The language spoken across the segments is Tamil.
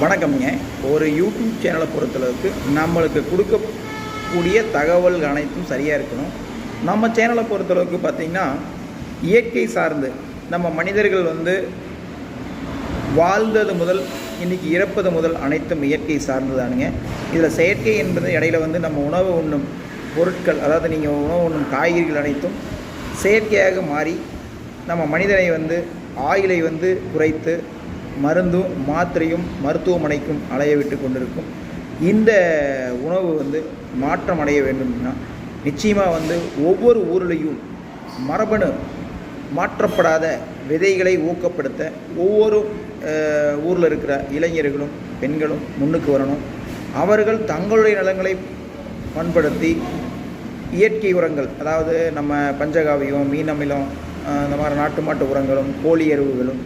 வணக்கம்ங்க. ஒரு யூடியூப் சேனலை பொறுத்தளவுக்கு நம்மளுக்கு கொடுக்கக்கூடிய தகவல்கள் அனைத்தும் சரியாக இருக்கணும். நம்ம சேனலை பொறுத்தளவுக்கு பார்த்திங்கன்னா இயற்கை சார்ந்து நம்ம மனிதர்கள் வாழ்ந்தது முதல் இன்றைக்கி இறப்பது முதல் அனைத்தும் இயற்கை சார்ந்ததானுங்க. இதில் செயற்கை என்பது இடையில் நம்ம உணவு உண்ணும் பொருட்கள், அதாவது நீங்கள் உணவு உண்ணும் காய்கறிகள் அனைத்தும் செயற்கையாக மாறி நம்ம மனிதனை ஆயுளை குறைத்து மருந்தும் மாத்திரையும் மருத்துவமனைக்கும் அலைய விட்டு கொண்டிருக்கும். இந்த உணவு மாற்றம் அடைய வேண்டும்னா நிச்சயமாக ஒவ்வொரு ஊர்லேயும் மரபணு மாற்றப்படாத விதைகளை ஊக்கப்படுத்த ஒவ்வொரு ஊரில் இருக்கிற இளைஞர்களும் பெண்களும் முன்னுக்கு வரணும். அவர்கள் தங்களுடைய நலங்களை பண்படுத்தி இயற்கை உரங்கள், அதாவது நம்ம பஞ்சகாவியம், மீன் அமிலம், இந்த மாதிரி நாட்டு மாட்டு உரங்களும் கோழி எருவுகளும்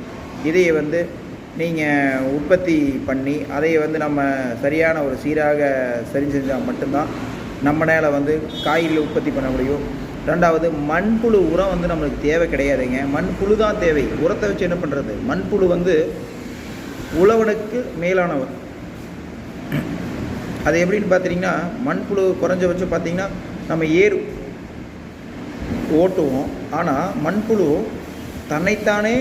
இதையை நீங்கள் உற்பத்தி பண்ணி அதை நம்ம சரியான ஒரு சீராக சரி செஞ்சால் மட்டும்தான் நம்மளால் காய்கறிகளை உற்பத்தி பண்ண முடியும். ரெண்டாவது, மண்புழு உரம் நம்மளுக்கு தேவை கிடையாதுங்க. மண்புழு தான் தேவை. உரத்தை வச்சு என்ன பண்ணுறது? மண்புழு உழவனுக்கு மேலானவர். அது எப்படின்னு பார்த்தீங்கன்னா, மண்புழு குறைஞ்சபட்சம் பார்த்திங்கன்னா நம்ம ஏர் ஓட்டுவோம். ஆனால் மண்புழு தன்னைத்தானே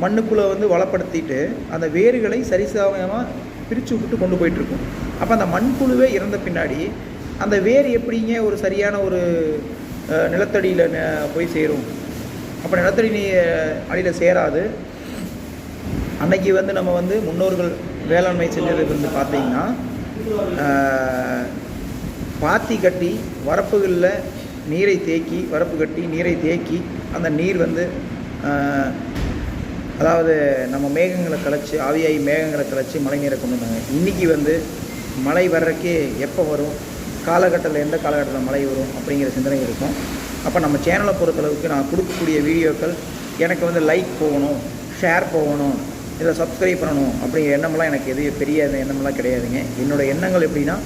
மண்ணுக்குள்ளே வளப்படுத்திட்டு அந்த வேர்களை சரிசமமாக பிரித்து விட்டு கொண்டு போயிட்டுருக்கும். அப்போ அந்த மண்புழுவே இறந்த பின்னாடி அந்த வேர் எப்படிங்க ஒரு சரியான ஒரு நிலத்தடியில் போய் சேரும்? அப்போ நிலத்தடி அடியில் சேராது. அன்னைக்கு நம்ம முன்னோர்கள் வேளாண்மை செஞ்சது பார்த்திங்கன்னா பாத்தி கட்டி வரப்புகளில் நீரை தேக்கி, வரப்பு கட்டி நீரை தேக்கி அந்த நீர் அதாவது நம்ம மேகங்களை கலைச்சி, ஆவியாகி மேகங்களை கலைச்சி மழை நீரை கொண்டு வந்தாங்க. இன்றைக்கி மழை வர்றக்கே எப்போ வரும், காலகட்டத்தில் எந்த காலகட்டத்தில் மழை வரும் அப்படிங்கிற சிந்தனை இருக்கும். அப்போ நம்ம சேனலை பொறுத்தளவுக்கு நான் கொடுக்கக்கூடிய வீடியோக்கள் எனக்கு லைக் போகணும், ஷேர் போகணும், இதை சப்ஸ்கிரைப் பண்ணணும் அப்படிங்கிற எண்ணமெல்லாம் எனக்கு எது பெரிய எண்ணமெல்லாம் கிடையாதுங்க. என்னோடய எண்ணங்கள் எப்படின்னா,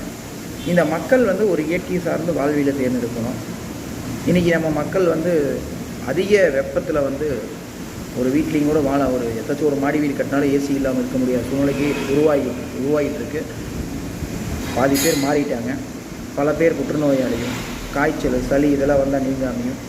இந்த மக்கள் ஒரு இயற்கை சார்ந்து வாழ்வியலை தேர்ந்தெடுக்கணும். இன்றைக்கி நம்ம மக்கள் அதிக வெப்பத்தில் ஒரு வீட்லேயும் கூட ஒரு ஏதாச்சும் ஒரு மாடி வீடு கட்டினாலும் ஏசி இல்லாமல் இருக்க முடியாத சூழ்நிலைக்கு உருவாகிட்டுருக்கு. பாதி பேர் மாறிட்டாங்க. பல பேர் புற்றுநோயாளியும், காய்ச்சல், சளி இதெல்லாம் வந்தால் நீங்காமையும்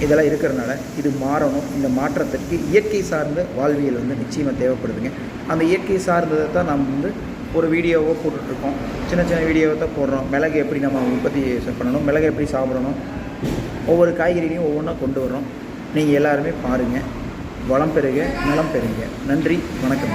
இதெல்லாம் இருக்கிறனால இது மாறணும். இந்த மாற்றத்திற்கு இயற்கை சார்ந்த வாழ்வியல் நிச்சயமாக தேவைப்படுதுங்க. அந்த இயற்கை சார்ந்ததை தான் நம்ம ஒரு வீடியோவோ போட்டுட்ருக்கோம். சின்ன சின்ன வீடியோவை தான் போடுறோம். மிளகு எப்படி நம்ம உற்பத்தி பண்ணணும், மிளகு எப்படி சாப்பிடணும், ஒவ்வொரு காய்கறிலையும் ஒவ்வொன்றா கொண்டு வர்றோம். நீங்கள் எல்லாருமே பாருங்கள். வளம் பெறுக, நலம் பெறுங்க. நன்றி, வணக்கம்.